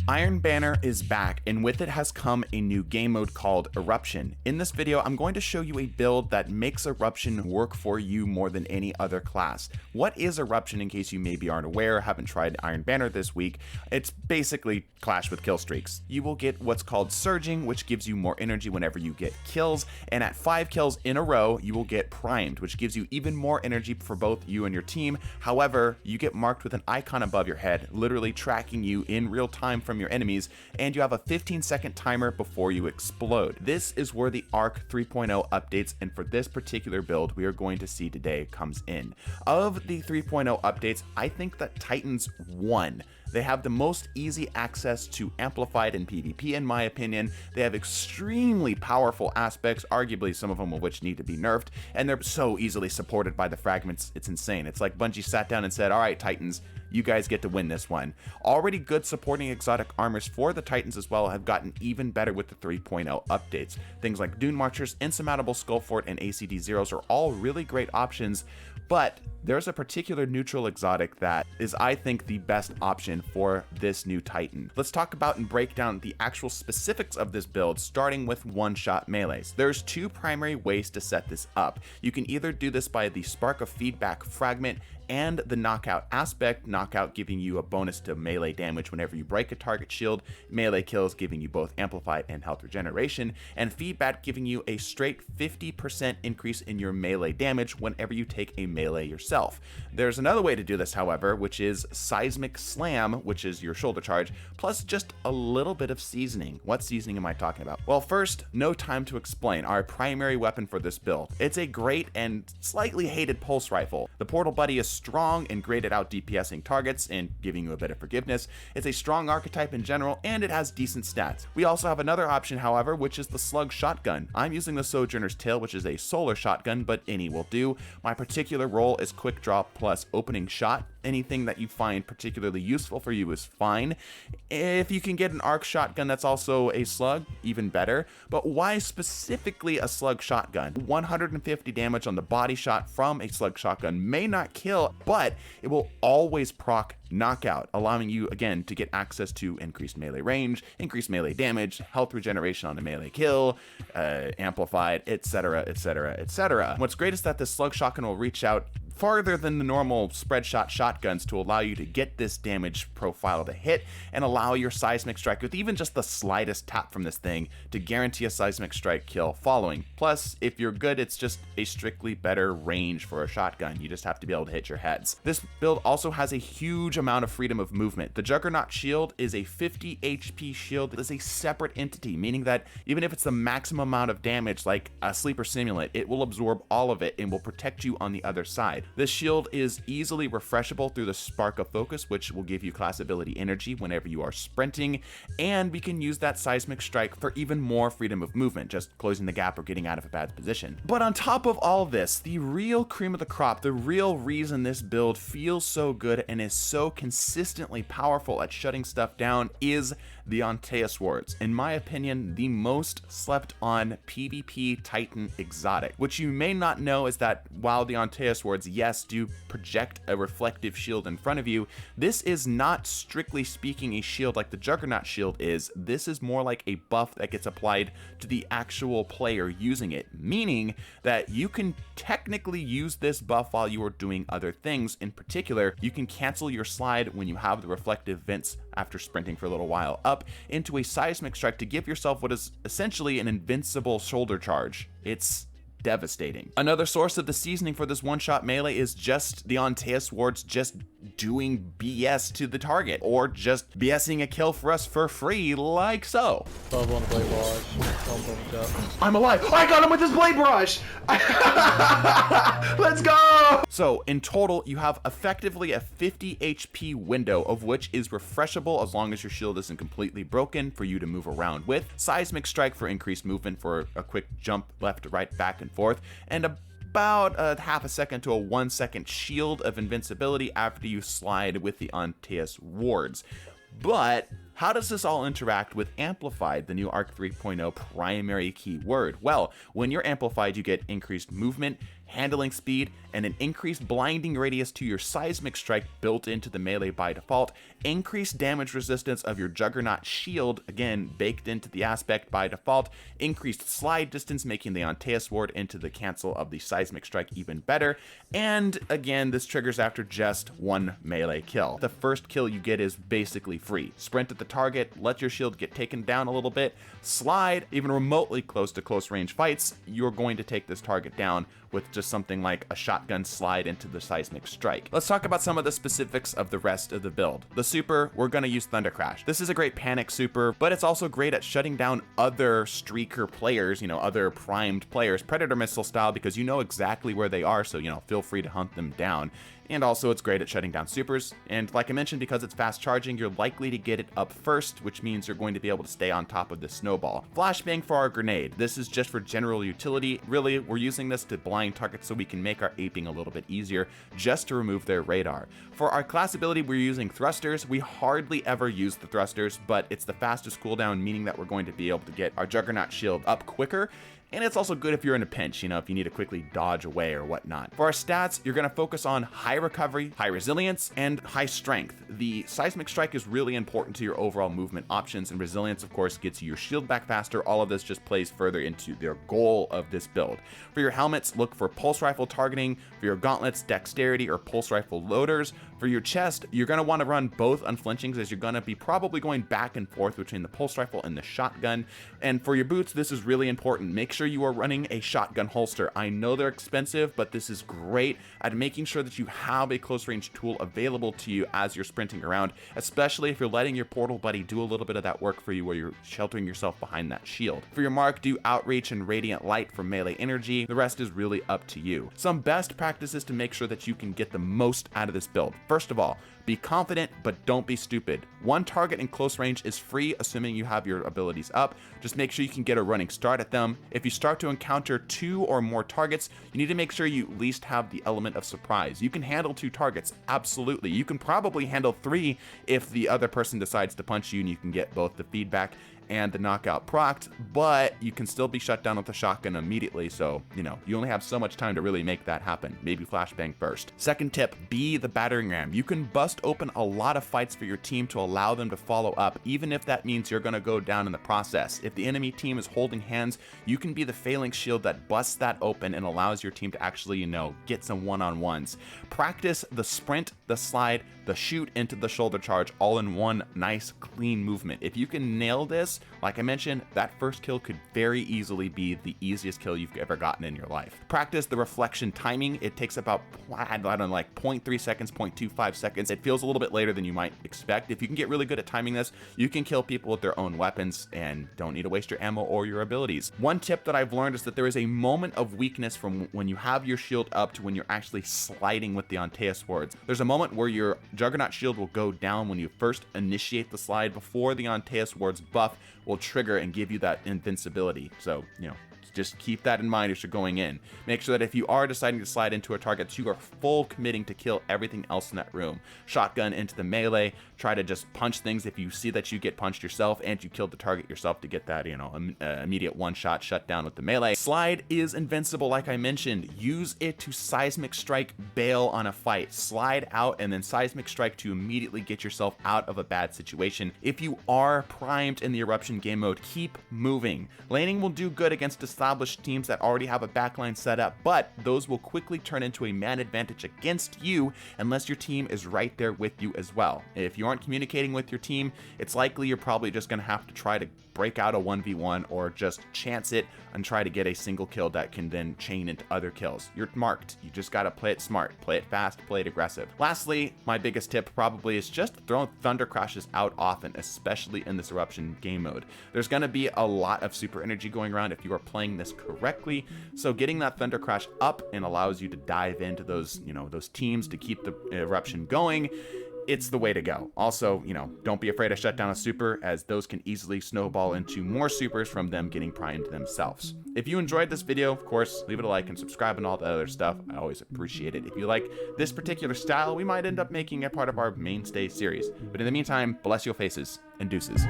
Iron Banner is back, and with it has come a new game mode called Eruption. In this video, I'm going to show you a build that makes Eruption work for you more than any other class. What is Eruption, in case you maybe aren't aware, haven't tried Iron Banner this week? It's basically Clash with kill streaks. You will get what's called Surging, which gives you more energy whenever you get kills, and at 5 kills in a row, you will get Primed, which gives you even more energy for both you and your team. However, you get marked with an icon above your head, literally tracking you in real time from your enemies, and you have a 15-second timer before you explode. This is where the Arc 3.0 updates, and for this particular build we are going to see today, comes in. Of the 3.0 updates, I think that Titans won. They have the most easy access to Amplified and PvP in my opinion. They have extremely powerful aspects, arguably some of them of which need to be nerfed, and they're so easily supported by the fragments, it's insane. It's like Bungie sat down and said, alright Titans, you guys get to win this one. Already good supporting exotic armors for the Titans as well have gotten even better with the 3.0 updates. Things like Dune Marchers, Insurmountable Skullfort, and ACD Zeros are all really great options, but there's a particular neutral exotic that is, I think, the best option for this new Titan. Let's talk about and break down the actual specifics of this build, starting with one-shot melees. There's two primary ways to set this up. You can either do this by the Spark of Feedback fragment and the knockout aspect, knockout giving you a bonus to melee damage whenever you break a target shield, melee kills giving you both amplified and health regeneration, and feedback giving you a straight 50% increase in your melee damage whenever you take a melee yourself. There's another way to do this, however, which is Seismic Slam, which is your shoulder charge, plus just a little bit of seasoning. What seasoning am I talking about? Well, first, no time to explain, our primary weapon for this build. It's a great and slightly hated pulse rifle. The Portal Buddy is strong and great at out DPSing targets and giving you a bit of forgiveness. It's a strong archetype in general, and it has decent stats. We also have another option, however, which is the Slug Shotgun. I'm using the Sojourner's Tale, which is a solar shotgun, but any will do. My particular role is quick draw plus opening shot. Anything that you find particularly useful for you is fine. If you can get an arc shotgun that's also a slug, even better. But why specifically a slug shotgun? 150 damage on the body shot from a slug shotgun may not kill, but it will always proc knockout, allowing you again to get access to increased melee range, increased melee damage, health regeneration on a melee kill, amplified, etc, etc, etc. What's great is that the slug shotgun will reach out farther than the normal spread shot shotguns to allow you to get this damage profile to hit and allow your seismic strike with even just the slightest tap from this thing to guarantee a seismic strike kill following. Plus, if you're good, it's just a strictly better range for a shotgun. You just have to be able to hit your heads. This build also has a huge amount of freedom of movement. The Juggernaut shield is a 50 HP shield that is a separate entity, meaning that even if it's the maximum amount of damage like a sleeper simulant, it will absorb all of it and will protect you on the other side. This shield is easily refreshable through the Spark of Focus, which will give you class ability energy whenever you are sprinting, and we can use that Seismic Strike for even more freedom of movement, just closing the gap or getting out of a bad position. But on top of all this, the real cream of the crop, the real reason this build feels so good and is so consistently powerful at shutting stuff down is the Antaeus wards. In my opinion, the most slept on PvP Titan exotic. What you may not know is that while the Antaeus wards, yes, do project a reflective shield in front of you, this is not strictly speaking a shield like the Juggernaut shield is. This is more like a buff that gets applied to the actual player using it, meaning that you can technically use this buff while you are doing other things. In particular, you can cancel your slide when you have the reflective vents after sprinting for a little while up into a seismic strike to give yourself what is essentially an invincible shoulder charge. It's devastating. Another source of the seasoning for this one-shot melee is just the Antaeus wards just doing BS to the target, or just BSing a kill for us for free, like so. On the blade barrage. I'm alive! I got him with his blade barrage! Let's go! So in total, you have effectively a 50 HP window, of which is refreshable as long as your shield isn't completely broken for you to move around with, Seismic Strike for increased movement for a quick jump left to right, back and forth, and about a half a second to a 1 second shield of invincibility after you slide with the Antaeus wards. But how does this all interact with Amplified, the new Arc 3.0 primary keyword? Well, when you're Amplified, you get increased movement, handling speed, and an increased blinding radius to your seismic strike built into the melee by default, increased damage resistance of your Juggernaut shield, again baked into the aspect by default, increased slide distance making the Antaeus ward into the cancel of the seismic strike even better, and again this triggers after just one melee kill. The first kill you get is basically free. Sprint at the target, let your shield get taken down a little bit, slide even remotely close to close range fights, you're going to take this target down with just something like a shotgun slide into the seismic strike. Let's talk about some of the specifics of the rest of the build. The super, we're going to use Thunder Crash. This is a great panic super, but it's also great at shutting down other streaker players, other primed players, Predator Missile style, because you know exactly where they are, so feel free to hunt them down. And also it's great at shutting down supers, and like I mentioned, because it's fast charging, you're likely to get it up first, which means you're going to be able to stay on top of the snowball. Flashbang for our grenade. This is just for general utility. Really, we're using this to blind targets so we can make our aping a little bit easier, just to remove their radar. For our class ability, we're using thrusters. We hardly ever use the thrusters, but it's the fastest cooldown, meaning that we're going to be able to get our Juggernaut shield up quicker. And it's also good if you're in a pinch, if you need to quickly dodge away or whatnot. For our stats, you're going to focus on high recovery, high resilience, and high strength. The seismic strike is really important to your overall movement options, and resilience, of course, gets you your shield back faster. All of this just plays further into their goal of this build. For your helmets, look for pulse rifle targeting. For your gauntlets, dexterity or pulse rifle loaders. For your chest, you're going to want to run both unflinchings, as you're going to be probably going back and forth between the pulse rifle and the shotgun. And for your boots, this is really important. Make sure you are running a shotgun holster. I know they're expensive, but this is great at making sure that you have a close range tool available to you as you're sprinting around, especially if you're letting your portal buddy do a little bit of that work for you where you're sheltering yourself behind that shield. For your mark, do outreach and radiant light for melee energy. The rest is really up to you. Some best practices to make sure that you can get the most out of this build. First of all, be confident, but don't be stupid. One target in close range is free, assuming you have your abilities up. Just make sure you can get a running start at them. If you start to encounter 2 or more targets, you need to make sure you at least have the element of surprise. You can handle 2 targets, absolutely. You can probably handle 3 if the other person decides to punch you and you can get both the feedback and the knockout procced, but you can still be shut down with a shotgun immediately, so you only have so much time to really make that happen. Maybe flashbang first. Second tip, be the battering ram. You can bust open a lot of fights for your team to allow them to follow up, even if that means you're going to go down in the process. If the enemy team is holding hands, you can be the phalanx shield that busts that open and allows your team to actually get some one-on-ones. Practice the sprint, the slide, the shoot into the shoulder charge all in one nice clean movement. If you can nail this, like I mentioned, that first kill could very easily be the easiest kill you've ever gotten in your life. Practice the reflection timing. It takes about, I don't know, like 0.3 seconds, 0.25 seconds. It feels a little bit later than you might expect. If you can get really good at timing this, you can kill people with their own weapons and don't need to waste your ammo or your abilities. One tip that I've learned is that there is a moment of weakness from when you have your shield up to when you're actually sliding with the Antaeus wards. There's a moment where your Juggernaut shield will go down when you first initiate the slide before the Antaeus ward's buff will trigger and give you that invincibility. So, just keep that in mind as you're going in. Make sure that if you are deciding to slide into a target, you are full committing to kill everything else in that room. Shotgun into the melee, try to just punch things if you see that you get punched yourself and you killed the target yourself to get that, immediate one-shot shut down with the melee. Slide is invincible, like I mentioned. Use it to seismic strike bail on a fight. Slide out and then seismic strike to immediately get yourself out of a bad situation. If you are primed in the eruption game mode, keep moving. Laning will do good against established teams that already have a backline set up, but those will quickly turn into a man advantage against you unless your team is right there with you as well. If you aren't communicating with your team, it's likely you're probably just going to have to try to break out a 1v1 or just chance it and try to get a single kill that can then chain into other kills. You're marked. You just got to play it smart, play it fast, play it aggressive. Lastly, my biggest tip probably is just throw Thunder Crashes out often, especially in this eruption game mode. There's going to be a lot of super energy going around if you are playing this correctly, so getting that Thunder Crash up and allows you to dive into those, those teams to keep the eruption going. It's the way to go. Also, don't be afraid to shut down a super, as those can easily snowball into more supers from them getting primed themselves. If you enjoyed this video, of course, leave it a like and subscribe and all the other stuff. I always appreciate it. If you like this particular style, we might end up making it part of our mainstay series. But in the meantime, bless your faces and deuces.